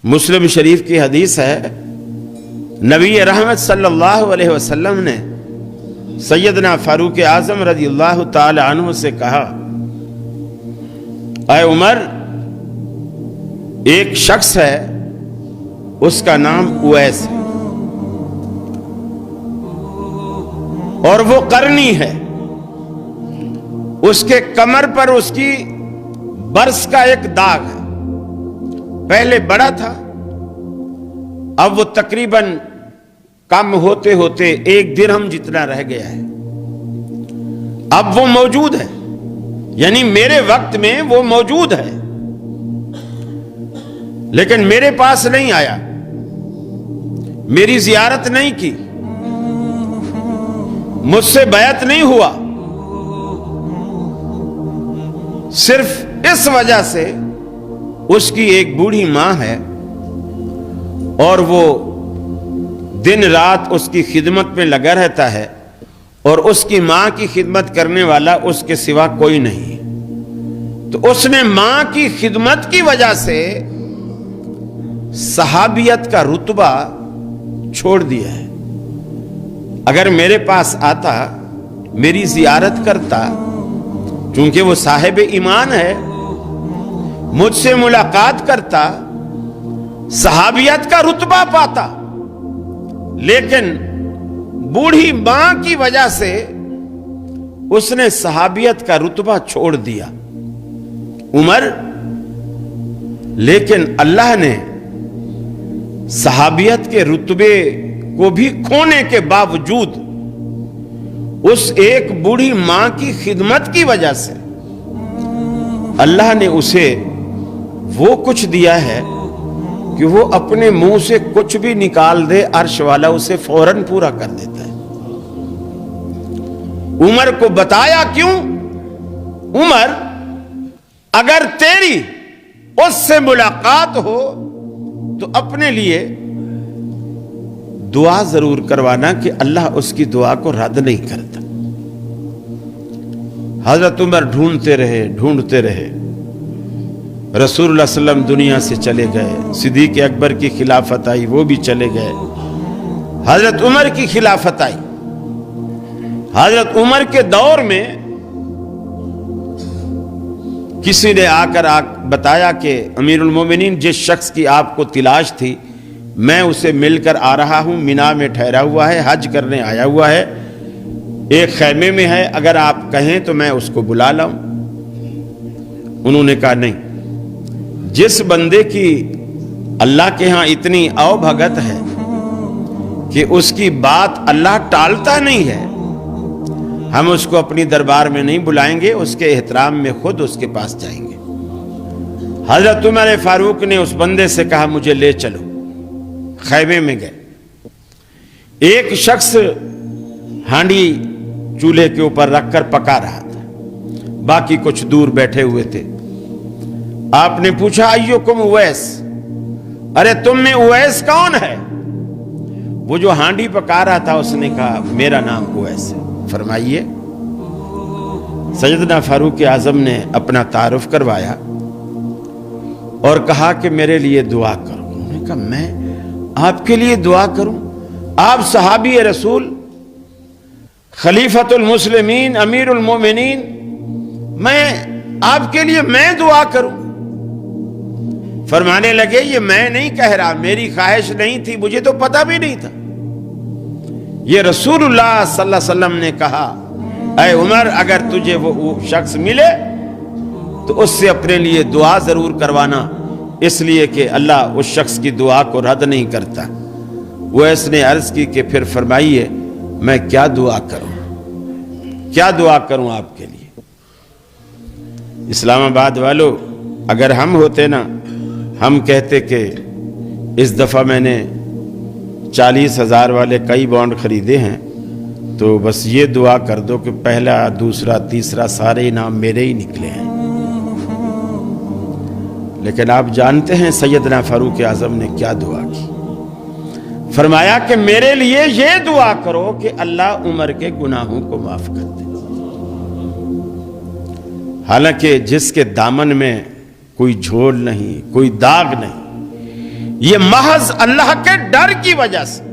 مسلم شریف کی حدیث ہے، نبی رحمت صلی اللہ علیہ وسلم نے سیدنا فاروق اعظم رضی اللہ تعالی عنہ سے کہا، اے عمر، ایک شخص ہے، اس کا نام اویس ہے اور وہ قرنی ہے، اس کے کمر پر اس کی برس کا ایک داغ ہے، پہلے بڑا تھا، اب وہ تقریباً کم ہوتے ہوتے 1 درہم جتنا رہ گیا ہے، اب وہ موجود ہے، یعنی میرے وقت میں وہ موجود ہے لیکن میرے پاس نہیں آیا، میری زیارت نہیں کی، مجھ سے بیعت نہیں ہوا، صرف اس وجہ سے اس کی ایک بوڑھی ماں ہے اور وہ دن رات اس کی خدمت میں لگا رہتا ہے اور اس کی ماں کی خدمت کرنے والا اس کے سوا کوئی نہیں، تو اس نے ماں کی خدمت کی وجہ سے صحابیت کا رتبہ چھوڑ دیا ہے۔ اگر میرے پاس آتا، میری زیارت کرتا، چونکہ وہ صاحب ایمان ہے، مجھ سے ملاقات کرتا، صحابیت کا رتبہ پاتا، لیکن بوڑھی ماں کی وجہ سے اس نے صحابیت کا رتبہ چھوڑ دیا۔ عمر، لیکن اللہ نے صحابیت کے رتبے کو بھی کھونے کے باوجود اس ایک بوڑھی ماں کی خدمت کی وجہ سے اللہ نے اسے وہ کچھ دیا ہے کہ وہ اپنے منہ سے کچھ بھی نکال دے، عرش والا اسے فوراً پورا کر دیتا ہے۔ عمر کو بتایا کیوں؟ عمر، اگر تیری اس سے ملاقات ہو تو اپنے لیے دعا ضرور کروانا کہ اللہ اس کی دعا کو رد نہیں کرتا۔ حضرت عمر ڈھونڈتے رہے، رسول اللہ صلی اللہ علیہ وسلم دنیا سے چلے گئے، صدیق اکبر کی خلافت آئی، وہ بھی چلے گئے، حضرت عمر کی خلافت آئی۔ حضرت عمر کے دور میں کسی نے آ کر بتایا کہ امیر المومنین، جس شخص کی آپ کو تلاش تھی، میں اسے مل کر آ رہا ہوں، مینا میں ٹھہرا ہوا ہے، حج کرنے آیا ہوا ہے، ایک خیمے میں ہے، اگر آپ کہیں تو میں اس کو بلا لاؤں۔ انہوں نے کہا نہیں، جس بندے کی اللہ کے ہاں اتنی او بھگت ہے کہ اس کی بات اللہ ٹالتا نہیں ہے، ہم اس کو اپنی دربار میں نہیں بلائیں گے، اس کے احترام میں خود اس کے پاس جائیں گے۔ حضرت عمر فاروق نے اس بندے سے کہا مجھے لے چلو۔ خیمے میں گئے، ایک شخص ہانڈی چولہے کے اوپر رکھ کر پکا رہا تھا، باقی کچھ دور بیٹھے ہوئے تھے۔ آپ نے پوچھا ایوکم اویس، ارے تم میں اویس کون ہے؟ وہ جو ہانڈی پکا رہا تھا اس نے کہا میرا نام اویس ہے۔ فرمائیے۔ سیدنا فاروق اعظم نے اپنا تعارف کروایا اور کہا کہ میرے لیے دعا کرو۔ انہوں نے کہا میں آپ کے لیے دعا کروں؟ آپ صحابی رسول، خلیفۃ المسلمین، امیر المومنین، میں آپ کے لیے میں دعا کروں؟ فرمانے لگے یہ میں نہیں کہہ رہا، میری خواہش نہیں تھی، مجھے تو پتہ بھی نہیں تھا، یہ رسول اللہ صلی اللہ علیہ وسلم نے کہا اے عمر، اگر تجھے وہ شخص ملے تو اس سے اپنے لیے دعا ضرور کروانا، اس لیے کہ اللہ اس شخص کی دعا کو رد نہیں کرتا۔ وہ اس نے عرض کی کہ پھر فرمائیے میں کیا دعا کروں، کیا دعا کروں آپ کے لیے؟ اسلام آباد والو، اگر ہم ہوتے نا، ہم کہتے کہ اس دفعہ میں نے 40,000 والے کئی بانڈ خریدے ہیں، تو بس یہ دعا کر دو کہ پہلا، دوسرا، تیسرا سارے انعام میرے ہی نکلے ہیں۔ لیکن آپ جانتے ہیں سیدنا فاروق اعظم نے کیا دعا کی؟ فرمایا کہ میرے لیے یہ دعا کرو کہ اللہ عمر کے گناہوں کو معاف کر دے۔ حالانکہ جس کے دامن میں کوئی جھول نہیں، کوئی داغ نہیں، یہ محض اللہ کے ڈر کی وجہ سے